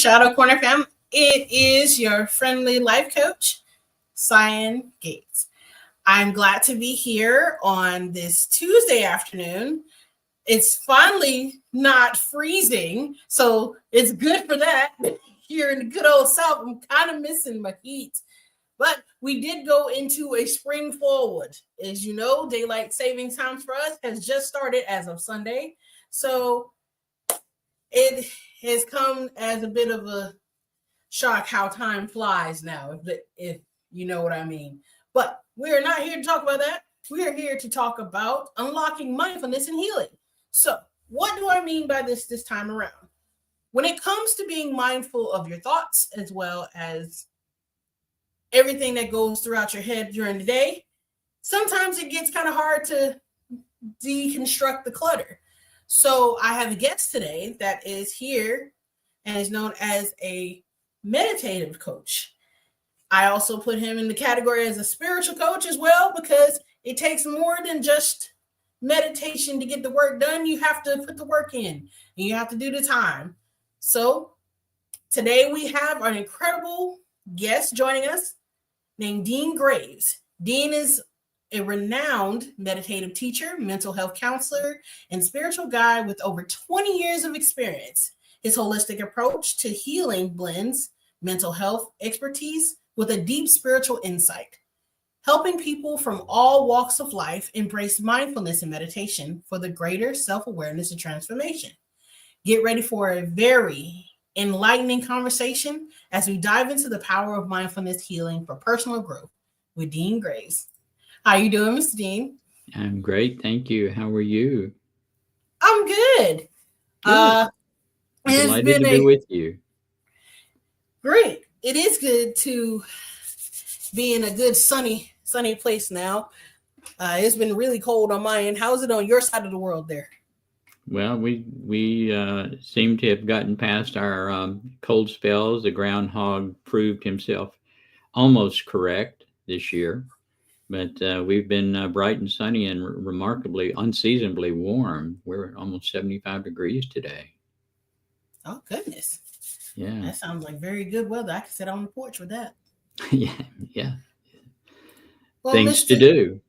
Shadow Corner fam. It is your friendly life coach, Cyan Gates. I'm glad to be here on this Tuesday afternoon. It's finally not freezing, so it's good for that. Here in the good old South, I'm kind of missing my heat. But we did go into a spring forward. As you know, daylight savings time for us has just started as of Sunday. So it has come as a bit of a shock how time flies now, if you know what I mean. But we're not here to talk about that. We are here to talk about unlocking mindfulness and healing. So, what do I mean by this time around? When it comes to being mindful of your thoughts as well as everything that goes throughout your head during the day, sometimes it gets kind of hard to deconstruct the clutter. So I have a guest today that is here and is known as a meditative coach. I also put him in the category as a spiritual coach as well, because it takes more than just meditation to get the work done. You have to put the work in and you have to do the time. So today we have an incredible guest joining us named Dean Graves. Dean is a renowned meditative teacher, mental health counselor, and spiritual guide with over 20 years of experience. His holistic approach to healing blends mental health expertise with a deep spiritual insight, helping people from all walks of life embrace mindfulness and meditation for the greater self-awareness and transformation. Get ready for a very enlightening conversation as we dive into the power of mindfulness healing for personal growth with Dean Graves. How you doing, Mr. Dean? I'm great, thank you. How are you? I'm good. Good. Delighted to be with you. Great. It is good to be in a good sunny place now. It's been really cold on my end. How's it on your side of the world there? Well, we seem to have gotten past our cold spells. The groundhog proved himself almost correct this year, but we've been bright and sunny and remarkably, unseasonably warm. We're at almost 75 degrees today. Oh, goodness. Yeah. That sounds like very good weather. I could sit on the porch with that. yeah. Well, things to do.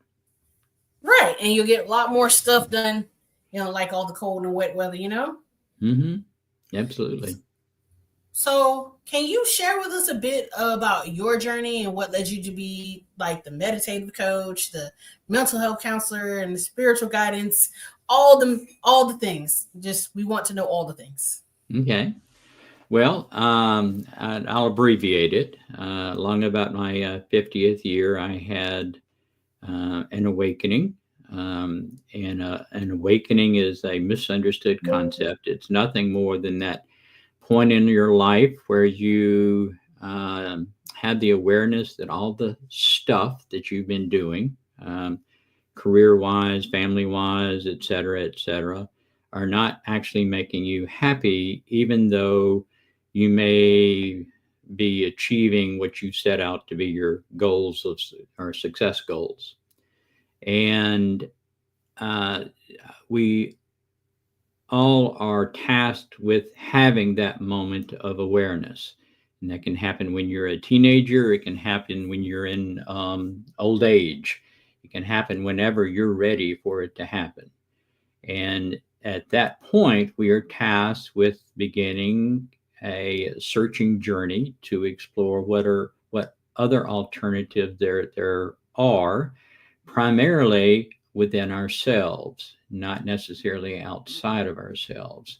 Right. And you'll get a lot more stuff done, like all the cold and wet weather, Mm-hmm. Absolutely. So can you share with us a bit about your journey and what led you to be like the meditative coach, the mental health counselor, and the spiritual guidance, all the things? Just, we want to know all the things. Okay. Well, I'll abbreviate it. Long about my 50th year, I had an awakening. And an awakening is a misunderstood concept. It's nothing more than that point in your life where you had the awareness that all the stuff that you've been doing, career-wise, family-wise, et cetera, are not actually making you happy, even though you may be achieving what you set out to be your goals or success goals. And we all are tasked with having that moment of awareness. And that can happen when you're a teenager. It can happen when you're in old age. It can happen whenever you're ready for it to happen. And at that point, we are tasked with beginning a searching journey to explore what other alternatives there are, primarily within ourselves, not necessarily outside of ourselves.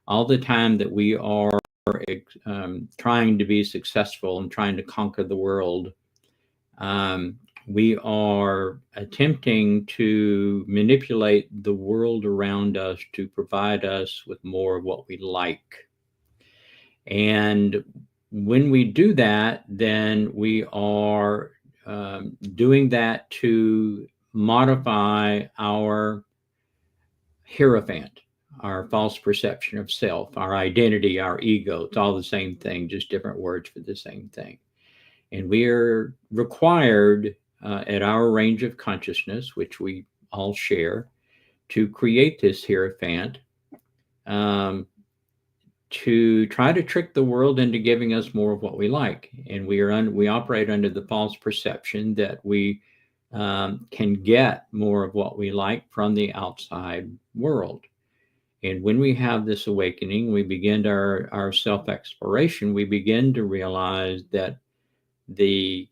All the time that we are trying to be successful and trying to conquer the world, we are attempting to manipulate the world around us to provide us with more of what we like. And when we do that, then we are doing that to modify our hierophant, our false perception of self, our identity, our ego. It's all the same thing, just different words for the same thing. And we are required at our range of consciousness, which we all share, to create this hierophant to try to trick the world into giving us more of what we like. And we operate under the false perception that we can get more of what we like from the outside world. And when we have this awakening, we begin our self exploration, we begin to realize that the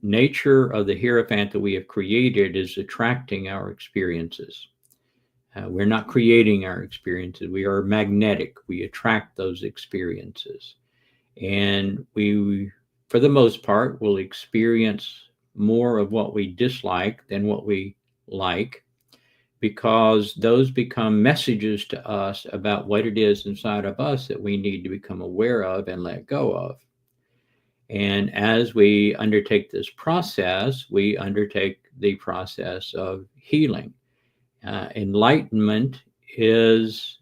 nature of the hierophant that we have created is attracting our experiences. We're not creating our experiences. We are magnetic. We attract those experiences. And we, for the most part, will experience more of what we dislike than what we like, because those become messages to us about what it is inside of us that we need to become aware of and let go of. And as we undertake this process, we undertake the process of healing. Enlightenment is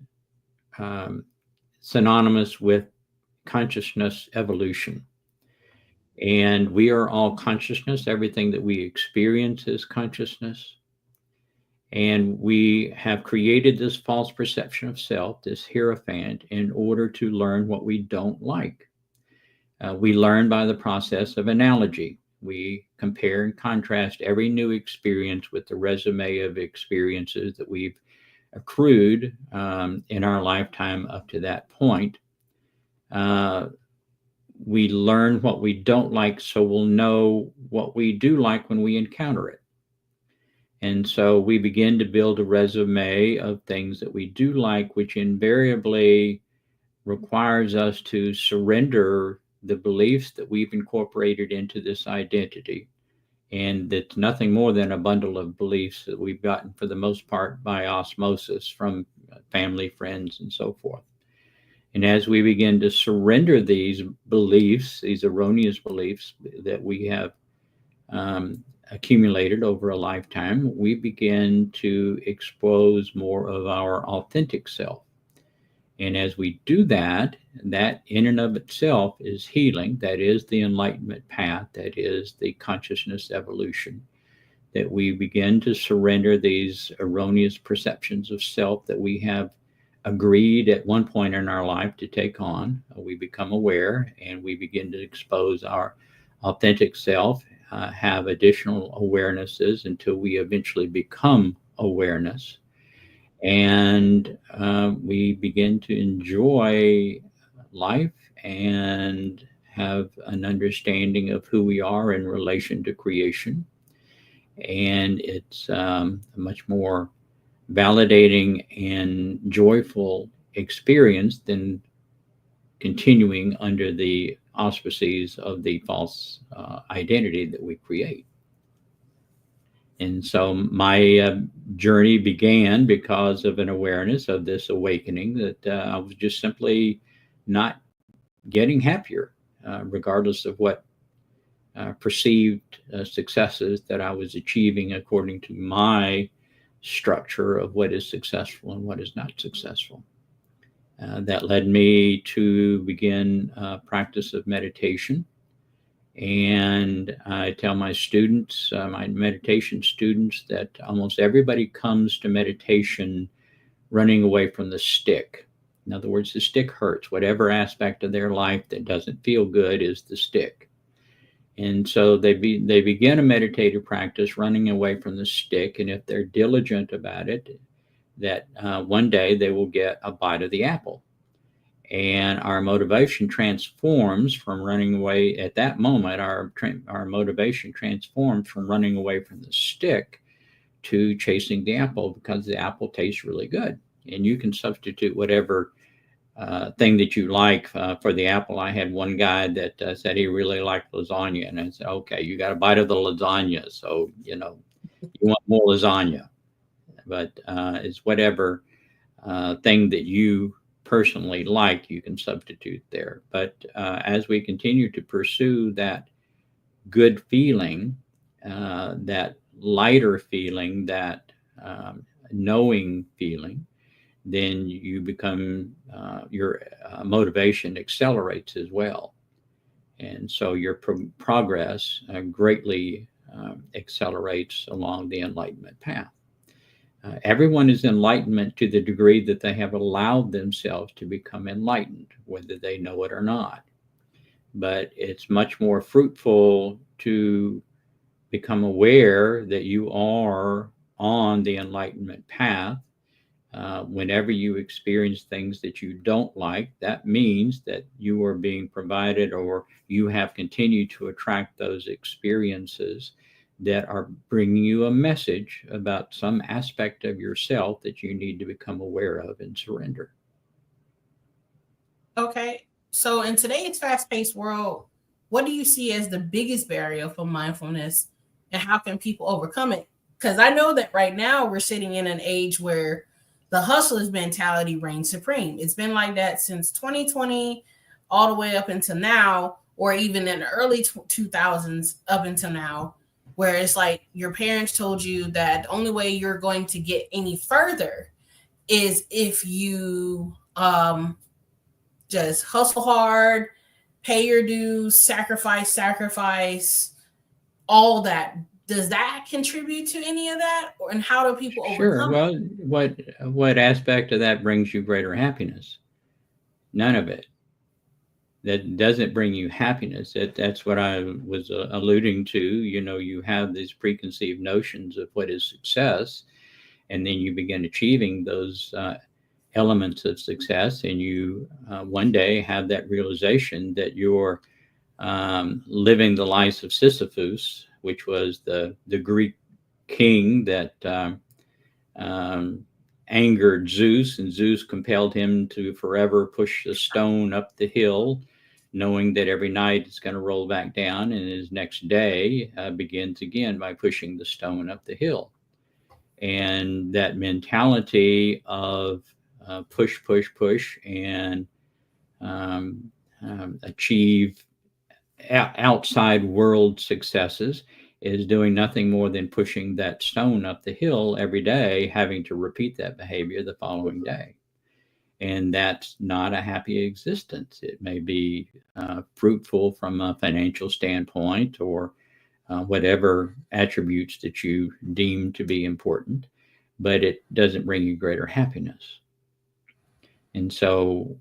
um, synonymous with consciousness evolution. And we are all consciousness. Everything that we experience is consciousness. And we have created this false perception of self, this hierophant, in order to learn what we don't like. We learn by the process of analogy. We compare and contrast every new experience with the resume of experiences that we've accrued in our lifetime up to that point. Uh, we learn what we don't like, so we'll know what we do like when we encounter it. And so we begin to build a resume of things that we do like, which invariably requires us to surrender the beliefs that we've incorporated into this identity. And that's nothing more than a bundle of beliefs that we've gotten, for the most part, by osmosis from family, friends, and so forth. And as we begin to surrender these beliefs, these erroneous beliefs that we have accumulated over a lifetime, we begin to expose more of our authentic self. And as we do that, that in and of itself is healing. That is the enlightenment path. That is the consciousness evolution. That we begin to surrender these erroneous perceptions of self that we have agreed at one point in our life to take on. We become aware and we begin to expose our authentic self, have additional awarenesses until we eventually become awareness. And we begin to enjoy life and have an understanding of who we are in relation to creation. And it's a much more validating and joyful experience than continuing under the auspices of the false identity that we create. And so my journey began because of an awareness of this awakening that I was just simply not getting happier, regardless of what perceived successes that I was achieving according to my structure of what is successful and what is not successful. That led me to begin practice of meditation. And I tell my students, my meditation students, that almost everybody comes to meditation running away from the stick. In other words, the stick hurts. Whatever aspect of their life that doesn't feel good is the stick. And so they begin a meditative practice running away from the stick. And if they're diligent about it, that one day they will get a bite of the apple. And our motivation transforms from running away at that moment. Our motivation transforms from running away from the stick to chasing the apple, because the apple tastes really good. And you can substitute whatever thing that you like for the apple. I had one guy that said he really liked lasagna, and I said, okay, you got a bite of the lasagna, so you want more lasagna. But it's whatever thing that you personally like, you can substitute there. But as we continue to pursue that good feeling, that lighter feeling, that knowing feeling, then you become your motivation accelerates as well. And so your progress greatly accelerates along the enlightenment path. Everyone is enlightenment to the degree that they have allowed themselves to become enlightened, whether they know it or not. But it's much more fruitful to become aware that you are on the enlightenment path. Whenever you experience things that you don't like, that means that you are being provided, or you have continued to attract those experiences that are bringing you a message about some aspect of yourself that you need to become aware of and surrender. Okay. So in today's fast-paced world, what do you see as the biggest barrier for mindfulness and how can people overcome it? Because I know that right now we're sitting in an age where the hustler's mentality reigns supreme. It's been like that since 2020 all the way up until now, or even in the early 2000s up until now, where it's like your parents told you that the only way you're going to get any further is if you just hustle hard, pay your dues, sacrifice, all that. Does that contribute to any of that? And how do people Sure. overcome Well, what aspect of that brings you greater happiness? None of it. That doesn't bring you happiness. That's what I was alluding to. You know, you have these preconceived notions of what is success, and then you begin achieving those elements of success, and you one day have that realization that you're living the life of Sisyphus, which was the Greek king that um, angered Zeus, and Zeus compelled him to forever push the stone up the hill, knowing that every night it's going to roll back down, and his next day begins again by pushing the stone up the hill. And that mentality of push, push, push, and um, achieve outside world successes is doing nothing more than pushing that stone up the hill every day, having to repeat that behavior the following day. And that's not a happy existence. It may be fruitful from a financial standpoint, or whatever attributes that you deem to be important, but it doesn't bring you greater happiness. And so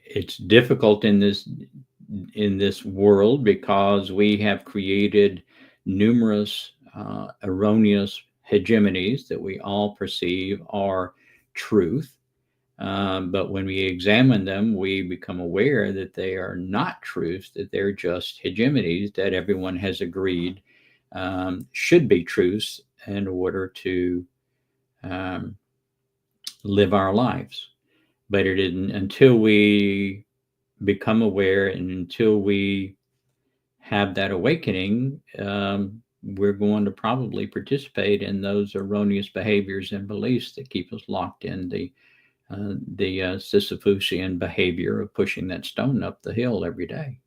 it's difficult in this world because we have created numerous erroneous hegemonies that we all perceive are truth. But when we examine them, we become aware that they are not truths, that they're just hegemonies that everyone has agreed should be truths in order to um, live our lives. But it isn't until we become aware and until we have that awakening, we're going to probably participate in those erroneous behaviors and beliefs that keep us locked in the Sisyphusian behavior of pushing that stone up the hill every day.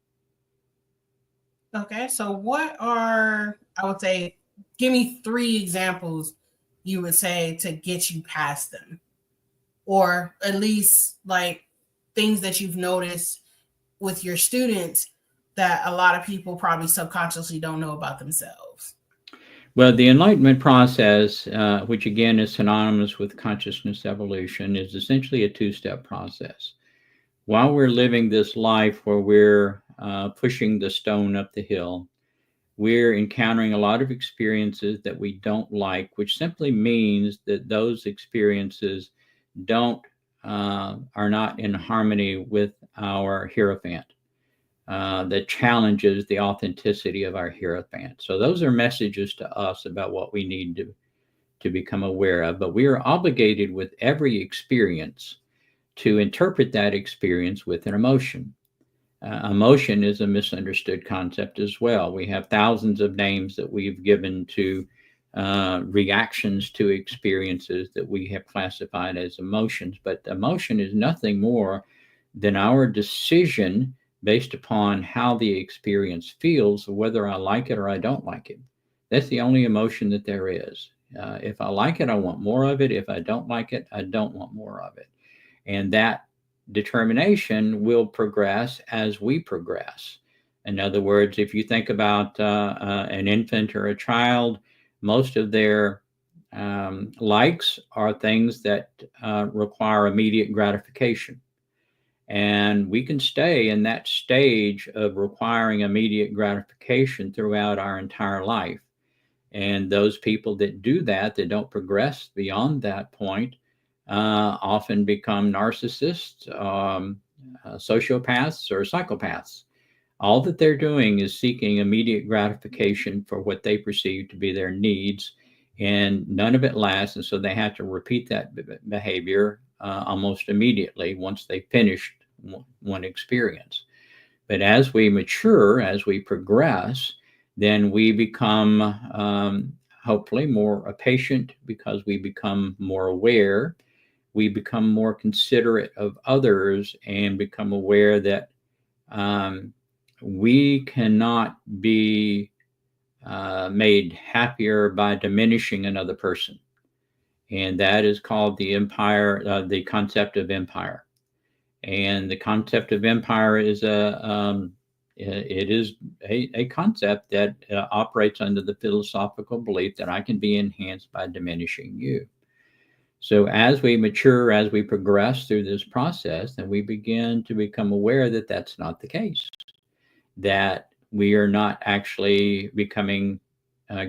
Okay, so what are, I would say, give me three examples you would say to get you past them, or at least like things that you've noticed with your students that a lot of people probably subconsciously don't know about themselves. Well, the enlightenment process, which again is synonymous with consciousness evolution, is essentially a two-step process. While we're living this life where we're pushing the stone up the hill, we're encountering a lot of experiences that we don't like, which simply means that those experiences don't are not in harmony with our hierophant. That challenges the authenticity of our hierophant. So those are messages to us about what we need to become aware of. But we are obligated with every experience to interpret that experience with an emotion. Emotion is a misunderstood concept as well. We have thousands of names that we've given to reactions to experiences that we have classified as emotions. But emotion is nothing more than our decision based upon how the experience feels, whether I like it or I don't like it. That's the only emotion that there is. If I like it, I want more of it. If I don't like it, I don't want more of it. And that determination will progress as we progress. In other words, if you think about an infant or a child, most of their Likes are things that require immediate gratification. And we can stay in that stage of requiring immediate gratification throughout our entire life. And those people that do that, that don't progress beyond that point, often become narcissists, sociopaths, or psychopaths. All that they're doing is seeking immediate gratification for what they perceive to be their needs, and none of it lasts. And so they have to repeat that behavior almost immediately once they finished one experience. But as we mature, as we progress, then we become hopefully more patient because we become more aware. We become more considerate of others and become aware that um, we cannot be made happier by diminishing another person. And that is called the empire, the concept of empire. And the concept of empire is it is a concept that operates under the philosophical belief that I can be enhanced by diminishing you. So as we mature, as we progress through this process, then we begin to become aware that that's not the case, that we are not actually becoming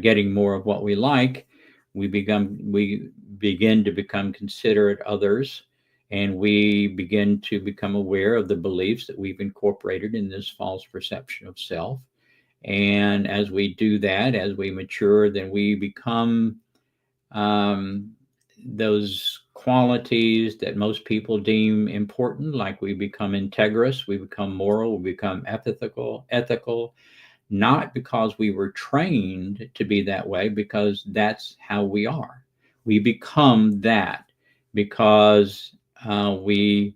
getting more of what we like. We begin to become considerate others, and we begin to become aware of the beliefs that we've incorporated in this false perception of self. And as we do that, as we mature, then we become um, those qualities that most people deem important, like we become integrous, we become moral, we become ethical, not because we were trained to be that way, because that's how we are. We become that because we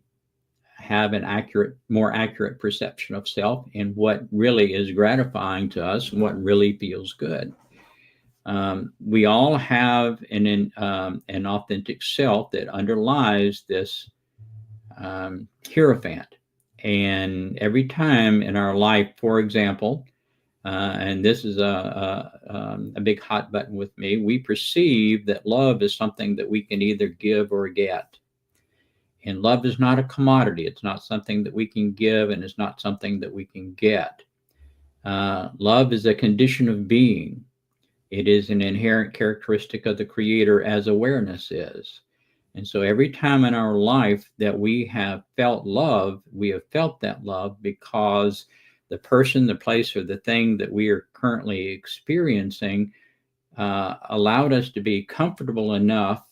have an more accurate perception of self and what really is gratifying to us and what really feels good. We all have an authentic self that underlies this hierophant. And every time in our life, for example, and this is a big hot button with me, we perceive that love is something that we can either give or get. And love is not a commodity. It's not something that we can give, and it's not something that we can get. Love is a condition of being. It is an inherent characteristic of the Creator, as awareness is. And so every time in our life that we have felt love, we have felt that love because the person, the place, or the thing that we are currently experiencing allowed us to be comfortable enough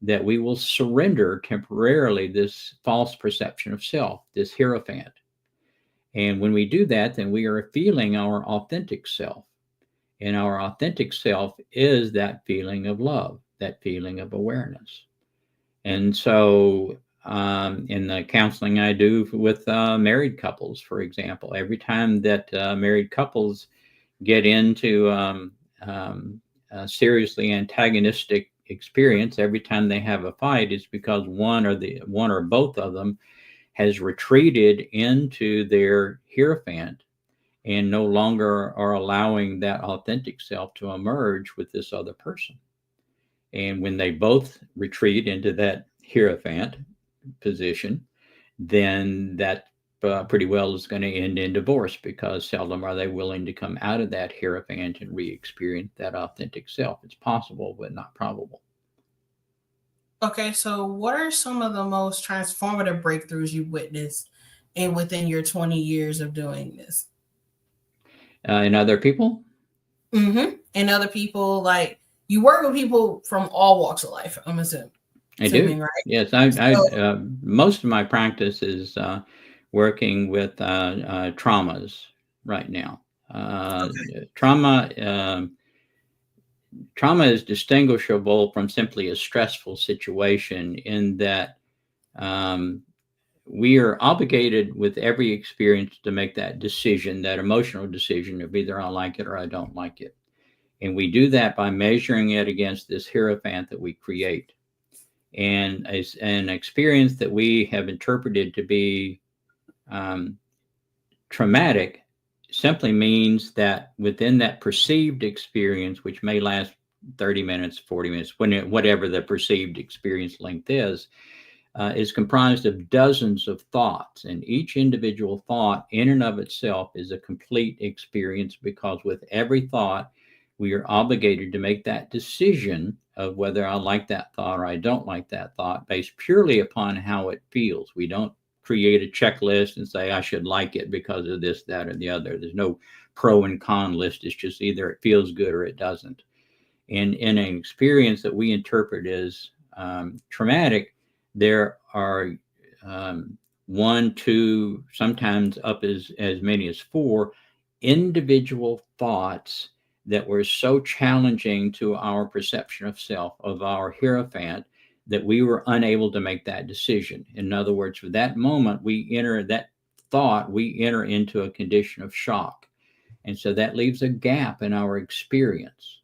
that we will surrender temporarily this false perception of self, this hierophant. And when we do that, then we are feeling our authentic self. And our authentic self is that feeling of love, that feeling of awareness. And so, in the counseling I do with married couples, for example, every time that married couples get into a seriously antagonistic experience, every time they have a fight, it's because one or both of them has retreated into their hierophant and no longer are allowing that authentic self to emerge with this other person. And when they both retreat into that hierophant position, then that pretty well is going to end in divorce, because seldom are they willing to come out of that hierophant and re-experience that authentic self. It's possible, but not probable. Okay, so what are some of the most transformative breakthroughs you've witnessed and within your 20 years of doing this? In other people, And other people, like you work with people from all walks of life, I'm I do. assuming, right? Yes, So, most of my practice is working with traumas right now. Uh, okay. trauma trauma is distinguishable from simply a stressful situation in that um, we are obligated with every experience to make that decision, that emotional decision of either I like it or I don't like it. And we do that by measuring it against this hierophant that we create. And as an experience that we have interpreted to be um, traumatic simply means that within that perceived experience, which may last 30 minutes, 40 minutes, whatever the perceived experience length is comprised of dozens of thoughts, and each individual thought in and of itself is a complete experience, because with every thought, we are obligated to make that decision of whether I like that thought or I don't like that thought based purely upon how it feels. We don't create a checklist and say I should like it because of this, that, or the other. There's no pro and con list. It's just either it feels good or it doesn't. And in an experience that we interpret as traumatic, there are one, two, sometimes up as many as four individual thoughts that were so challenging to our perception of self, of our hierophant, that we were unable to make that decision. In other words, for that moment, we enter into a condition of shock. And so that leaves a gap in our experience.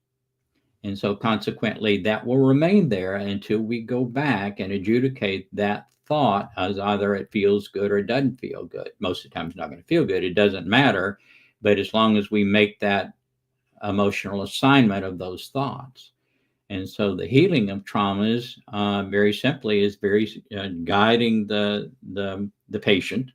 And so consequently, that will remain there until we go back and adjudicate that thought as either it feels good or it doesn't feel good. Most of the time, it's not going to feel good. It doesn't matter. But as long as we make that emotional assignment of those thoughts. And so the healing of traumas, very simply, is very guiding the patient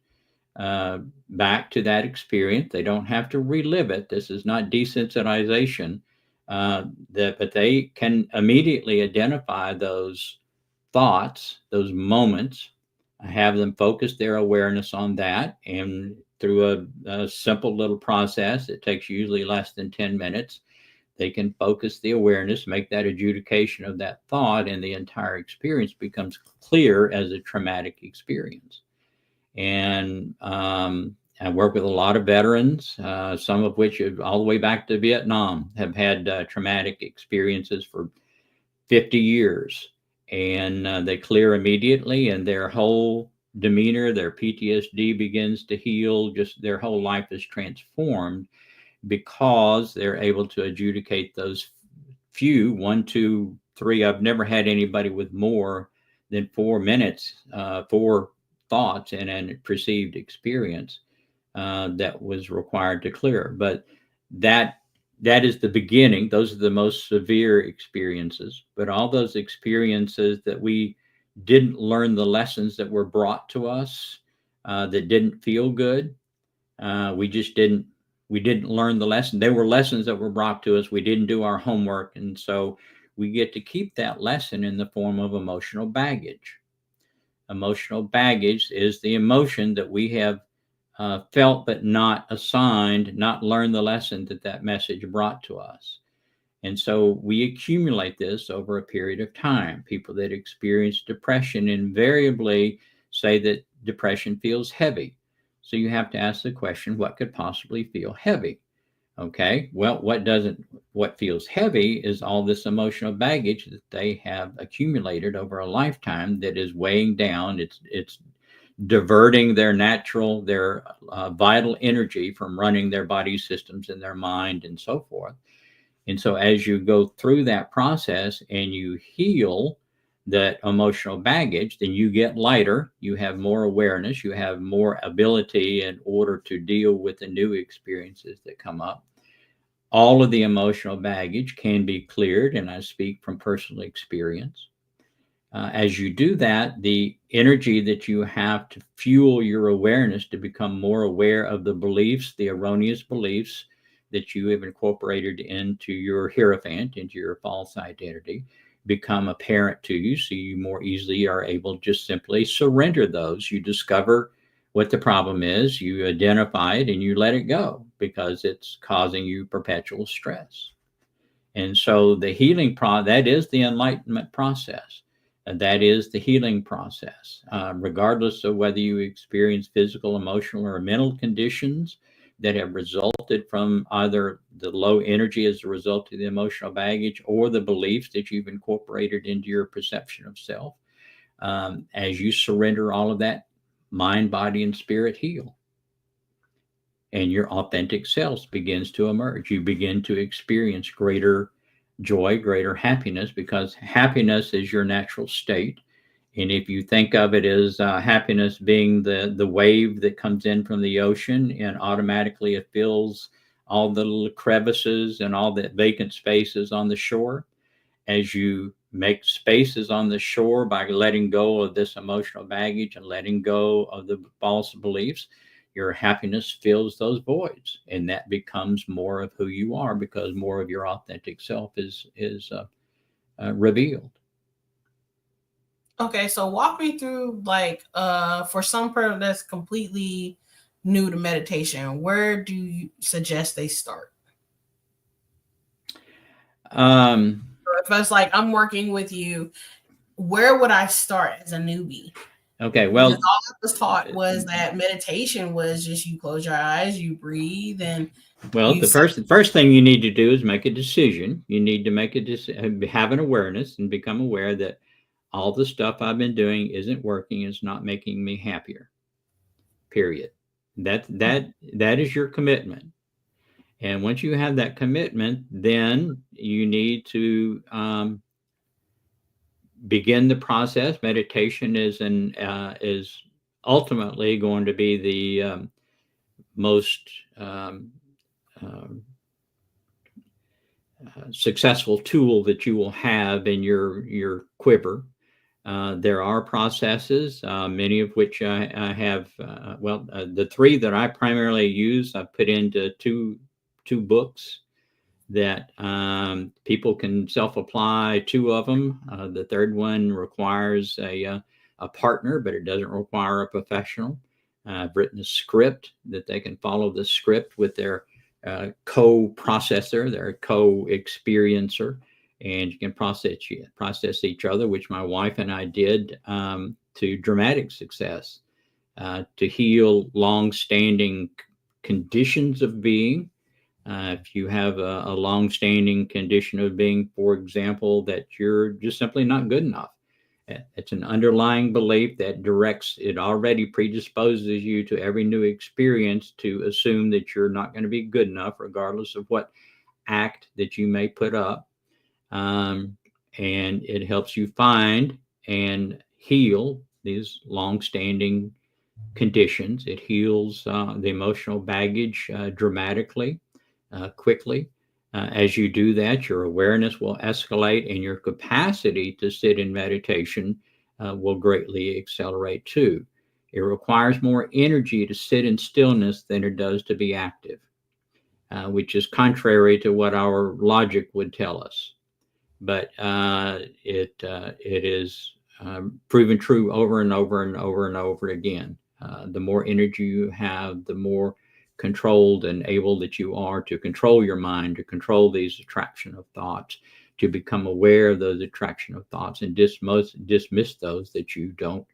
back to that experience. They don't have to relive it. This is not desensitization. But they can immediately identify those thoughts, those moments, have them focus their awareness on that. And through a simple little process, it takes usually less than 10 minutes. They can focus the awareness, make that adjudication of that thought, and the entire experience becomes clear as a traumatic experience. And I work with a lot of veterans, some of which all the way back to Vietnam have had traumatic experiences for 50 years. And they clear immediately, and their whole demeanor, their PTSD begins to heal. Just their whole life is transformed because they're able to adjudicate those few, 1, 2, 3. I've never had anybody with more than 4 minutes, 4 thoughts in a perceived experience that was required to clear. But that is the beginning. Those are the most severe experiences. But all those experiences that we didn't learn the lessons that were brought to us, that didn't feel good, we didn't learn the lesson. They were lessons that were brought to us. We didn't do our homework. And so we get to keep that lesson in the form of emotional baggage. Emotional baggage is the emotion that we have felt but not assigned, not learned the lesson that message brought to us. And so we accumulate this over a period of time. People that experience depression invariably say that depression feels heavy. So you have to ask the question, what could possibly feel heavy? Okay, well, what feels heavy is all this emotional baggage that they have accumulated over a lifetime that is weighing down. It's diverting their vital energy from running their body systems and their mind and so forth. And so as you go through that process and you heal that emotional baggage, then you get lighter, you have more awareness, you have more ability in order to deal with the new experiences that come up. All of the emotional baggage can be cleared, and I speak from personal experience. As you do that, the energy that you have to fuel your awareness to become more aware of the beliefs, the erroneous beliefs that you have incorporated into your hierophant, into your false identity, become apparent to you. So you more easily are able to just simply surrender those. You discover what the problem is, you identify it, and you let it go because it's causing you perpetual stress. And so the healing that is the enlightenment process. And that is the healing process, regardless of whether you experience physical, emotional, or mental conditions that have resulted from either the low energy as a result of the emotional baggage or the beliefs that you've incorporated into your perception of self. As you surrender all of that, mind, body, and spirit heal. And your authentic self begins to emerge. You begin to experience greater joy, greater happiness, because happiness is your natural state. And if you think of it as happiness being the wave that comes in from the ocean and automatically it fills all the little crevices and all the vacant spaces on the shore, as you make spaces on the shore by letting go of this emotional baggage and letting go of the false beliefs, your happiness fills those voids, and that becomes more of who you are because more of your authentic self is revealed. Okay, so walk me through, like, for some person that's completely new to meditation, where do you suggest they start? Um, Or if it's like I'm working with you, where would I start as a newbie? okay, Because well, all I was taught was that meditation was just you close your eyes, you breathe, and well, you the first thing you need to do is make a decision. You need to make a have an awareness and become aware that all the stuff I've been doing isn't working, is not making me happier. Period. That is your commitment. And once you have that commitment, then you need to begin the process. Meditation is ultimately going to be the most um, successful tool that you will have in your quiver. There are processes, many of which I have. The three that I primarily use, I put into two books that people can self apply. Two of them. The third one requires a partner, but it doesn't require a professional. I've written a script that they can follow the script with their co-processor, their co-experiencer, and you can process each other, which my wife and I did to dramatic success, to heal long-standing conditions of being. If you have a long-standing condition of being, for example, that you're just simply not good enough, it's an underlying belief that directs it, already predisposes you to every new experience to assume that you're not going to be good enough, regardless of what act that you may put up. Um, and it helps you find and heal these long-standing conditions. It heals the emotional baggage dramatically, quickly. As you do that, your awareness will escalate and your capacity to sit in meditation will greatly accelerate too. It requires more energy to sit in stillness than it does to be active, which is contrary to what our logic would tell us. But it is proven true over and over and over and over again. The more energy you have, the more controlled and able that you are to control your mind, to control these attraction of thoughts, to become aware of those attraction of thoughts and dismiss those that you don't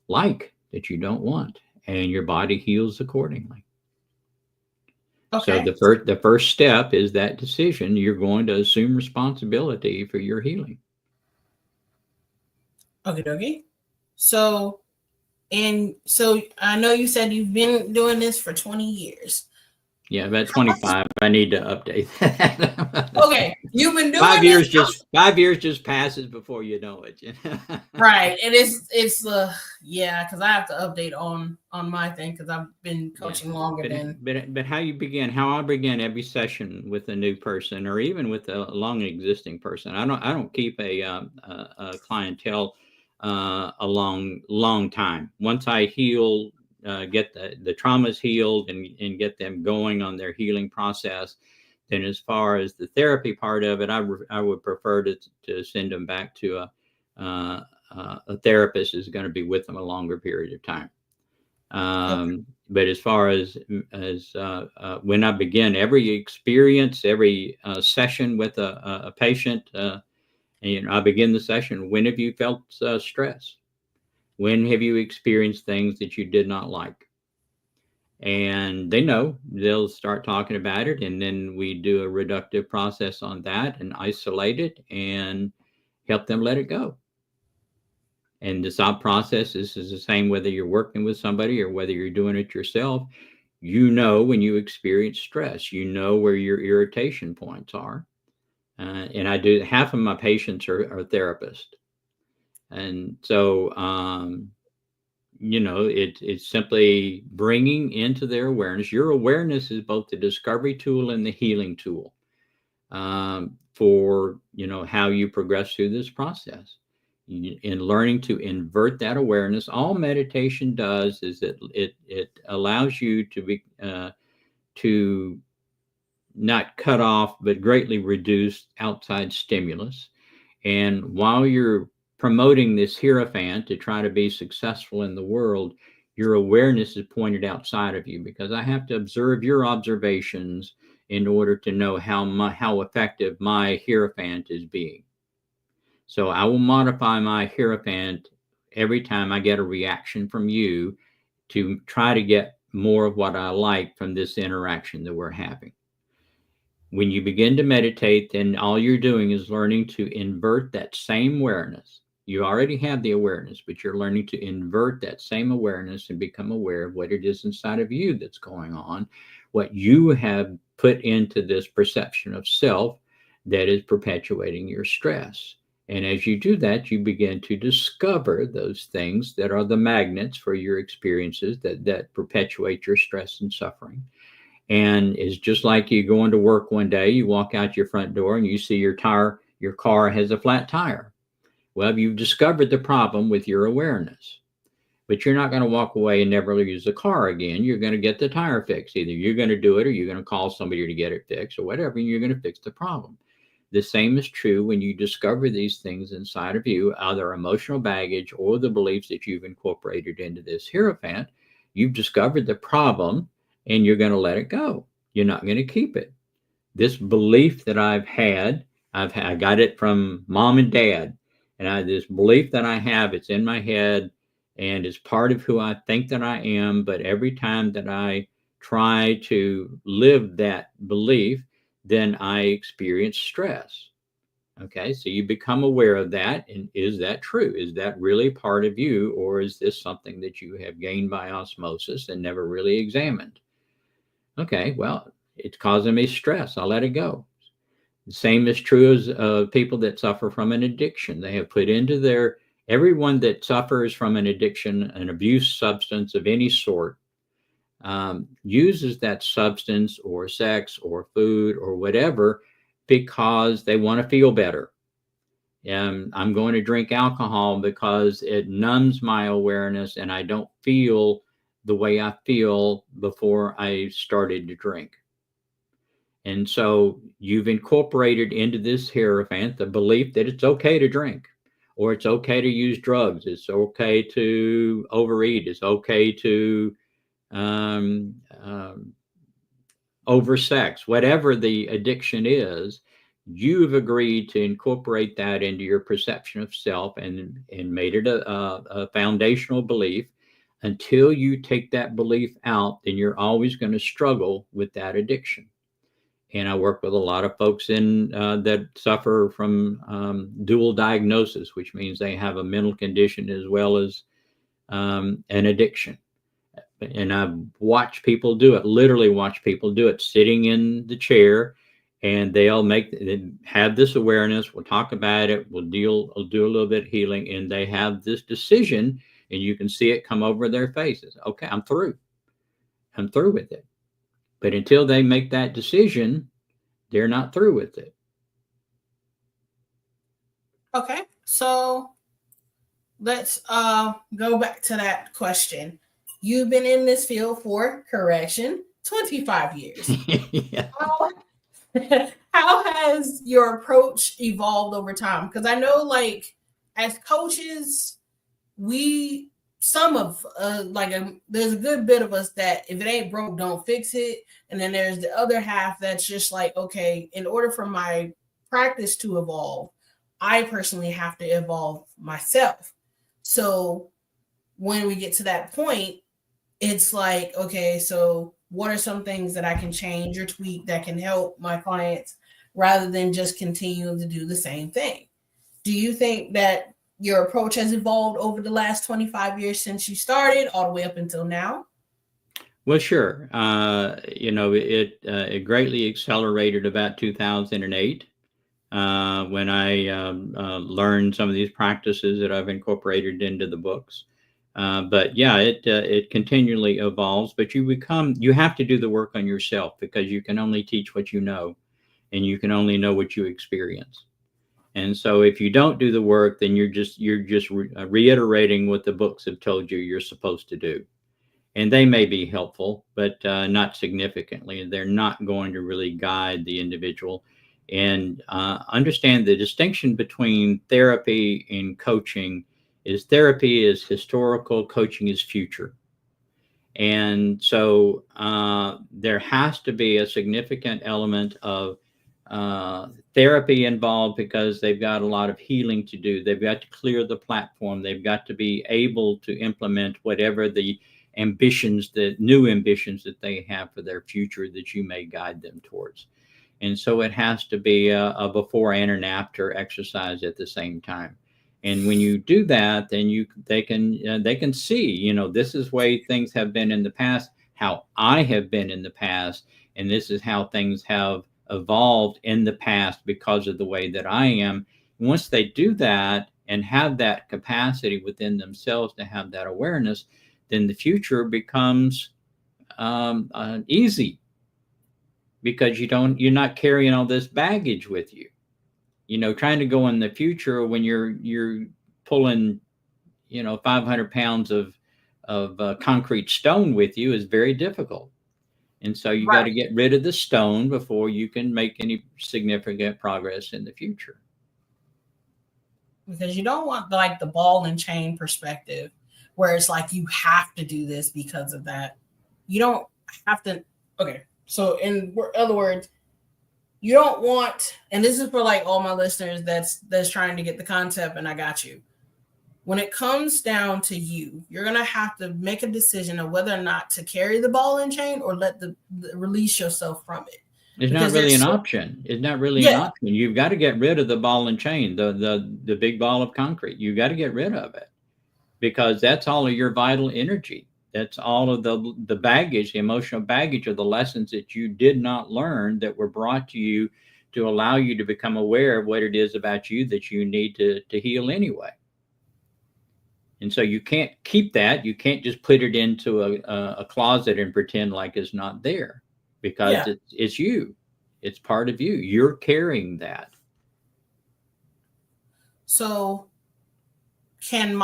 like, that you don't want, and your body heals accordingly. So okay, the first step is that decision. You're going to assume responsibility for your healing. okay, okay. So, and so I know you said you've been doing this for 20 years. Yeah, about 25. I need to update that. Okay, you've been five doing this. years just 5 years just passes before you know it. Right, and it's yeah, because I have to update on my thing because I've been Yeah, coaching longer but than. but how I begin every session with a new person, or even with a long existing person. I don't keep a clientele a long time. Once I heal, get the traumas healed, and get them going on their healing process, then as far as the therapy part of it, I would prefer to send them back to uh, a therapist who's going to be with them a longer period of time. Okay, But as far as when I begin every experience, every session with a patient, and I begin the session. When have you felt stress? When have you experienced things that you did not like? And they know, they'll start talking about it, and then we do a reductive process on that and isolate it and help them let it go. And the thought process is the same whether you're working with somebody or whether you're doing it yourself. You know, when you experience stress, you know where your irritation points are. And I do, half of my patients are therapists. And so, it's simply bringing into their awareness. Your awareness is both the discovery tool and the healing tool. for how you progress through this process. In learning to invert that awareness, all meditation does is that it allows you to not cut off but greatly reduce outside stimulus. And while you're promoting this hierophant to try to be successful in the world, your awareness is pointed outside of you, because I have to observe your observations in order to know how effective my hierophant is being. So I will modify my hierophant every time I get a reaction from you to try to get more of what I like from this interaction that we're having. When you begin to meditate, then all you're doing is learning to invert that same awareness. You already have the awareness, but you're learning to invert that same awareness and become aware of what it is inside of you that's going on, what you have put into this perception of self that is perpetuating your stress. And as you do that, you begin to discover those things that are the magnets for your experiences that perpetuate your stress and suffering. And it's just like you going to work one day, you walk out your front door and you see your car has a flat tire. Well, you've discovered the problem with your awareness, but you're not going to walk away and never use the car again. You're going to get the tire fixed. Either you're going to do it or you're going to call somebody to get it fixed or whatever, and you're going to fix the problem. The same is true when you discover these things inside of you, either emotional baggage or the beliefs that you've incorporated into this hierophant. You've discovered the problem and you're going to let it go. You're not going to keep it. This belief that I got it from mom and dad. And this belief that I have, it's in my head and it's part of who I think that I am. But every time that I try to live that belief, then I experience stress. Okay, so you become aware of that. And is that true? Is that really part of you? Or is this something that you have gained by osmosis and never really examined? Okay, well, it's causing me stress. I'll let it go. The same is true as people that suffer from an addiction. They have put into everyone that suffers from an addiction, an abuse substance of any sort, uses that substance or sex or food or whatever because they want to feel better. I'm going to drink alcohol because it numbs my awareness and I don't feel the way I feel before I started to drink. And so you've incorporated into this hierophant the belief that it's okay to drink, or it's okay to use drugs, it's okay to overeat, it's okay to um, um, oversex, whatever the addiction is. You've agreed to incorporate that into your perception of self and made it a foundational belief. Until you take that belief out, then you're always going to struggle with that addiction. And I work with a lot of folks that suffer from dual diagnosis, which means they have a mental condition as well as an addiction. And I've watched people do it, literally watch people do it, sitting in the chair, and they have this awareness. We'll talk about it. We'll do a little bit of healing, and they have this decision, and you can see it come over their faces. Okay, I'm through. I'm through with it. But until they make that decision, they're not through with it. Okay, so let's go back to that question. You've been in this field for correction 25 years. Yeah. How has your approach evolved over time? Because I know, like, as coaches, there's a good bit of us that if it ain't broke, don't fix it. And then there's the other half that's just like, okay, in order for my practice to evolve, I personally have to evolve myself. So when we get to that point, it's like, okay, so what are some things that I can change or tweak that can help my clients rather than just continuing to do the same thing? Do you think that your approach has evolved over the last 25 years since you started all the way up until now? Well, sure. It greatly accelerated about 2008 when I learned some of these practices that I've incorporated into the books. But yeah, it continually evolves. But you have to do the work on yourself because you can only teach what you know. and you can only know what you experience. And so if you don't do the work, then you're just reiterating what the books have told you you're supposed to do. And they may be helpful, but not significantly. They're not going to really guide the individual. And understand the distinction between therapy and coaching is therapy is historical, coaching is future. And so there has to be a significant element of uh, therapy involved because they've got a lot of healing to do. They've got to clear the platform. They've got to be able to implement whatever the ambitions, the new ambitions that they have for their future that you may guide them towards. And so it has to be a before and an after exercise at the same time. And when you do that, then they can see, this is way things have been in the past, how I have been in the past, and this is how things have evolved in the past because of the way that I am. And once they do that and have that capacity within themselves to have that awareness, then the future becomes easy because you're not carrying all this baggage with you. Trying to go in the future when you're pulling 500 pounds of concrete stone with you is very difficult. And so you got to Right. get rid of the stone before you can make any significant progress in the future. Because you don't want like the ball and chain perspective where it's like you have to do this because of that. You don't have to. Okay. So in other words, you don't want, and this is for like all my listeners that's trying to get the concept, and I got you. When it comes down to you, you're gonna have to make a decision of whether or not to carry the ball and chain or let the release yourself from it. It's not Because really there's an so option. It's not really an yeah, option. You've got to get rid of the ball and chain, the big ball of concrete. You've got to get rid of it because that's all of your vital energy. That's all of the baggage, the emotional baggage of the lessons that you did not learn that were brought to you to allow you to become aware of what it is about you that you need to heal anyway. And so you can't keep that. You can't just put it into a closet and pretend like it's not there because yeah. it's you. It's part of you. You're carrying that. So can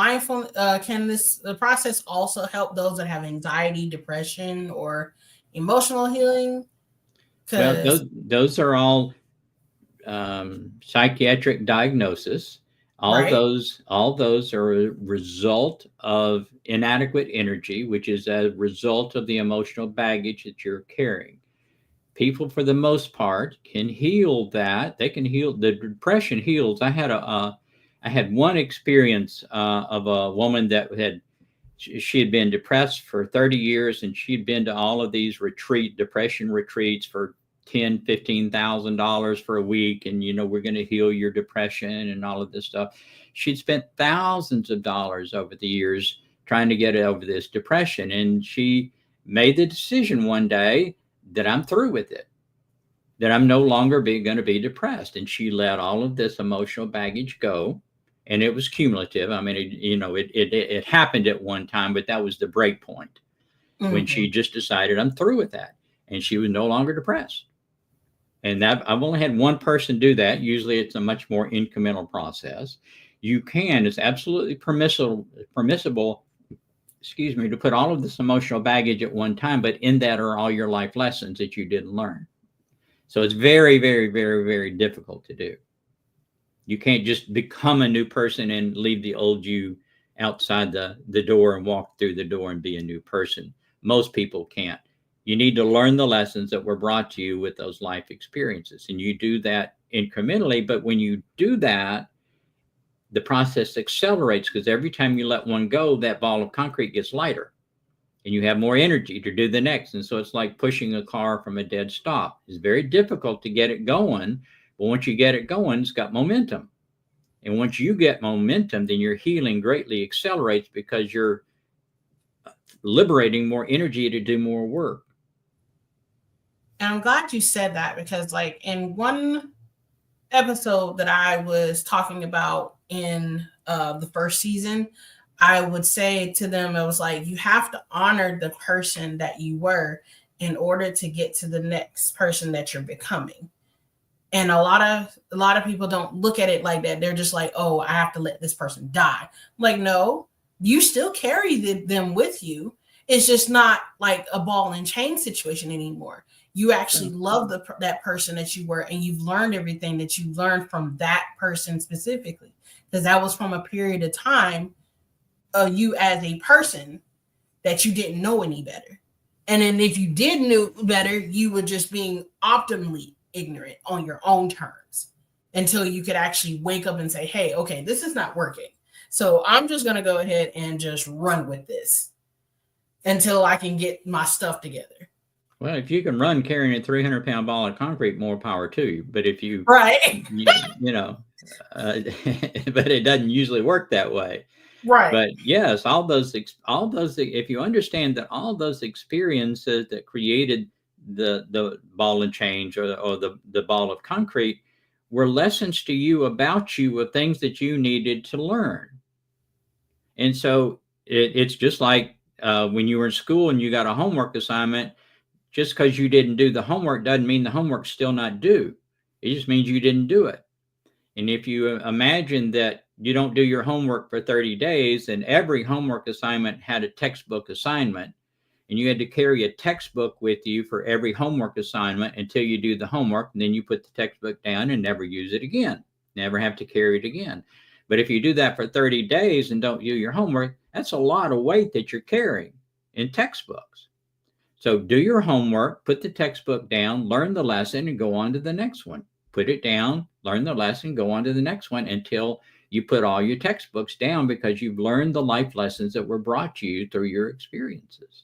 this the process also help those that have anxiety, depression, or emotional healing? Well, Because those are all psychiatric diagnosis. right, All those are a result of inadequate energy, which is a result of the emotional baggage that you're carrying. People, for the most part, can heal that. They can heal the depression. Heals. I had one experience of a woman that she had been depressed for 30 years and she'd been to all of these depression retreats for $10,000, $15,000 for a week, and we're going to heal your depression and all of this stuff. She'd spent thousands of dollars over the years trying to get over this depression, and she made the decision one day that I'm through with it, that I'm no longer going to be depressed. And she let all of this emotional baggage go. And it was cumulative. I mean, it happened at one time, but that was the break point when mm-hmm. she just decided I'm through with that. And she was no longer depressed. And that I've only had one person do that. Usually it's a much more incremental process. It's absolutely permissible, excuse me, to put all of this emotional baggage at one time, but in that are all your life lessons that you didn't learn. So it's very, very, very, very difficult to do. You can't just become a new person and leave the old you outside the door and walk through the door and be a new person. Most people can't. You need to learn the lessons that were brought to you with those life experiences. And you do that incrementally. But when you do that, the process accelerates because every time you let one go, that ball of concrete gets lighter and you have more energy to do the next. And so it's like pushing a car from a dead stop. It's very difficult to get it going, but once you get it going, it's got momentum. And once you get momentum, then your healing greatly accelerates because you're liberating more energy to do more work. And I'm glad you said that because, like, in one episode that I was talking about in the first season, I would say to them, it was like, you have to honor the person that you were in order to get to the next person that you're becoming. And a lot of people don't look at it like that. They're just like, oh, I have to let this person die. Like, no, you still carry them with you. It's just not like a ball and chain situation anymore. You actually love that person that you were, and you've learned everything that you learned from that person specifically, because that was from a period of time of you as a person that you didn't know any better. And then if you did know better, you were just being optimally ignorant on your own terms until you could actually wake up and say, hey, okay, this is not working. So I'm just going to go ahead and just run with this until I can get my stuff together. Well, if you can run carrying a 300-pound ball of concrete, more power to you. But if Right. you know, but it doesn't usually work that way. Right. But yes, all those, if you understand that all those experiences that created the ball and change, or the ball of concrete, were lessons to you about you, of things that you needed to learn. And so it's just like when you were in school and you got a homework assignment. Just because you didn't do the homework doesn't mean the homework's still not due. It just means you didn't do it. And if you imagine that you don't do your homework for 30 days, and every homework assignment had a textbook assignment, and you had to carry a textbook with you for every homework assignment until you do the homework, and then you put the textbook down and never use it again, never have to carry it again. But if you do that for 30 days and don't do your homework, that's a lot of weight that you're carrying in textbooks. So do your homework, put the textbook down, learn the lesson, and go on to the next one. Put it down, learn the lesson, go on to the next one, until you put all your textbooks down, because you've learned the life lessons that were brought to you through your experiences.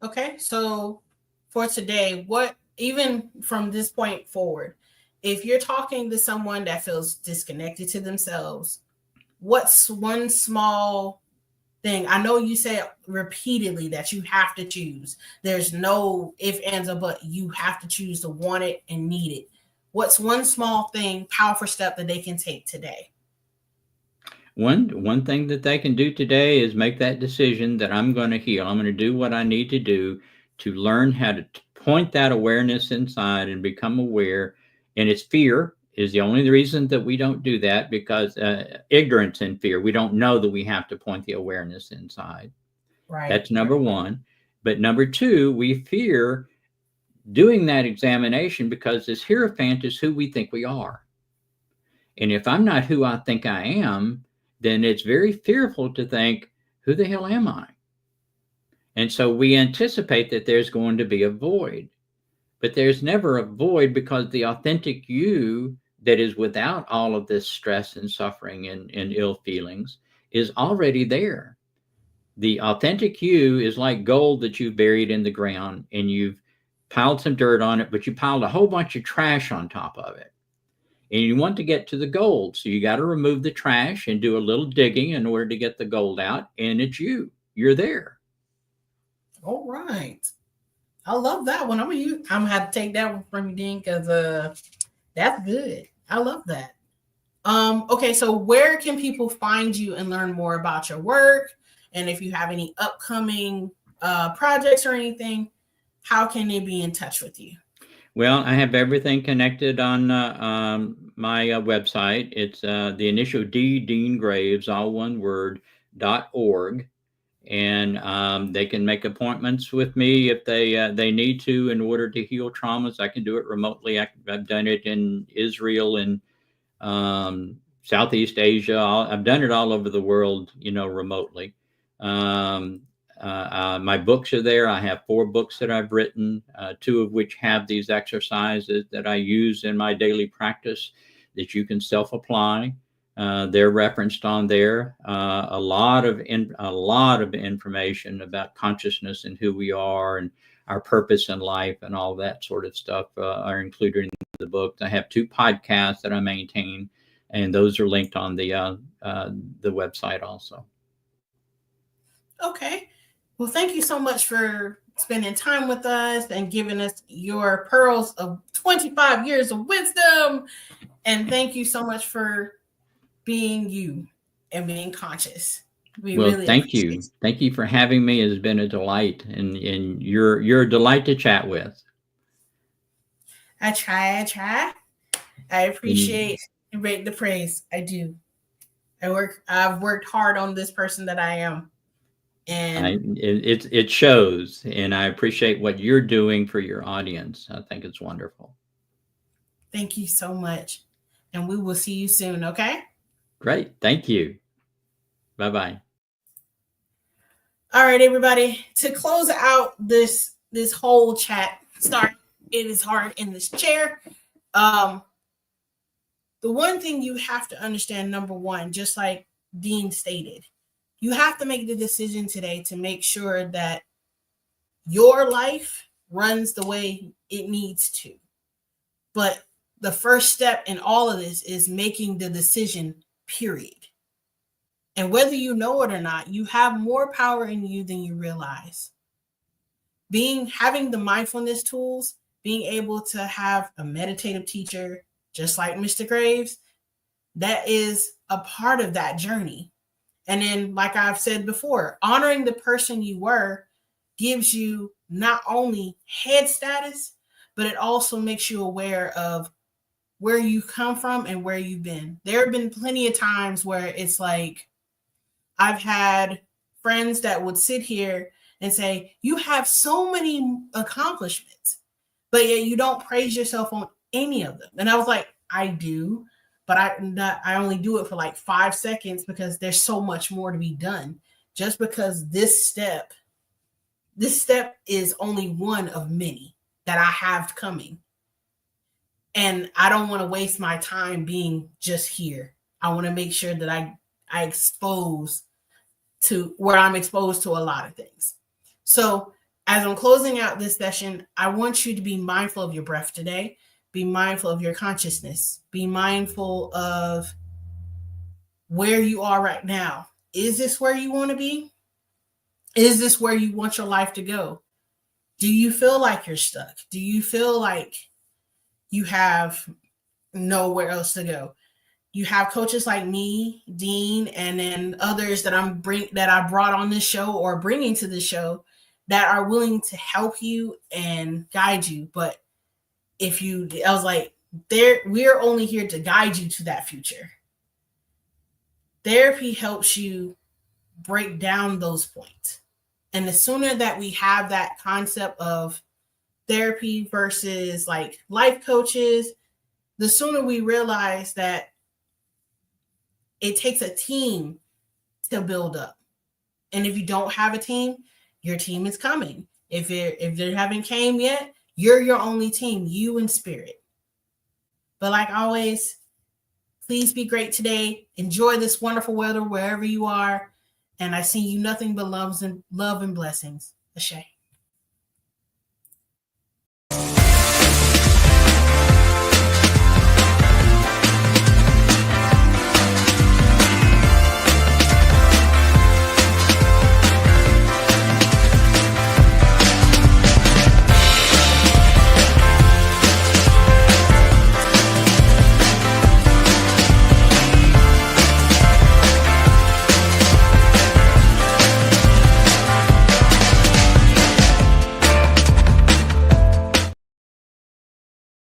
Okay. So for today, what, even from this point forward, if you're talking to someone that feels disconnected to themselves, what's one small thing? I know you said repeatedly that you have to choose. There's no if, ands, or but. You have to choose to want it and need it. What's one small thing, powerful step that they can take today? One thing that they can do today is make that decision that I'm going to heal. I'm going to do what I need to do to learn how to point that awareness inside and become aware. And it's fear is the only reason that we don't do that, because ignorance and fear. We don't know that we have to point the awareness inside. Right. That's number one. But number two, we fear doing that examination because this hierophant is who we think we are. And if I'm not who I think I am, then it's very fearful to think, who the hell am I? And so we anticipate that there's going to be a void. But there's never a void, because the authentic you that is without all of this stress and suffering and ill feelings is already there. The authentic you is like gold that you've buried in the ground, and you've piled some dirt on it, but you piled a whole bunch of trash on top of it. And you want to get to the gold. So you got to remove the trash and do a little digging in order to get the gold out. And it's you. You're there. All right. I love that one. I'm gonna have to take that one from you, Dean, because that's good. I love that. Okay, so where can people find you and learn more about your work? And if you have any upcoming projects or anything, how can they be in touch with you? Well, I have everything connected on my website. It's the initial D, Dean Graves, all one word, .org. And they can make appointments with me if they need to in order to heal traumas. I can do it remotely. I've done it in Israel and Southeast Asia. I've done it all over the world, remotely. My books are there. I have 4 books that I've written, 2 of which have these exercises that I use in my daily practice that you can self-apply. They're referenced on there. A lot of information about consciousness and who we are and our purpose in life and all that sort of stuff are included in the book. I have 2 podcasts that I maintain, and those are linked on the website also. Okay. Well, thank you so much for spending time with us and giving us your pearls of 25 years of wisdom. And thank you so much for being you and being conscious. We Well, really thank appreciate you. it. Thank you for having me. It's been a delight, and you're a delight to chat with. I try. I And appreciate and rate the praise. I do. I've worked hard on this person that I am. And it shows, and I appreciate what you're doing for your audience. I think it's wonderful. thank you so much. And we will see you soon, okay? Great. Thank you. Bye bye. All right, everybody. To close out this whole chat, start it is hard in this chair. Um, the one thing you have to understand, number one, just like Dean stated, you have to make the decision today to make sure that your life runs the way it needs to. But the first step in all of this is making the decision, period. And whether you know it or not, you have more power in you than you realize. Having the mindfulness tools, being able to have a meditative teacher, just like Mr. Graves, that is a part of that journey. And then, like I've said before, honoring the person you were gives you not only head status, but it also makes you aware of where you come from and where you've been. There have been plenty of times where it's like I've had friends that would sit here and say, "You have so many accomplishments, but yet you don't praise yourself on any of them." And I was like, "I do, but I only do it for like 5 seconds because there's so much more to be done. Just because this step is only one of many that I have coming. And I don't want to waste my time being just here. I want to make sure that I expose to where I'm exposed to a lot of things." So as I'm closing out this session, I want you to be mindful of your breath today. Be mindful of your consciousness. Be mindful of where you are right now. Is this where you want to be? Is this where you want your life to go? Do you feel like you're stuck? Do you feel like you have nowhere else to go? You have coaches like me, Dean, and then others that I brought on this show or bringing to the show that are willing to help you and guide you. But I was like, we're only here to guide you to that future. Therapy helps you break down those points. And the sooner that we have that concept of therapy versus like life coaches, the sooner we realize that it takes a team to build up. And if you don't have a team, your team is coming. If they haven't came yet, you're your only team, you and spirit. But like always, please be great today. Enjoy this wonderful weather wherever you are. And I see you nothing but love and blessings. Ashe.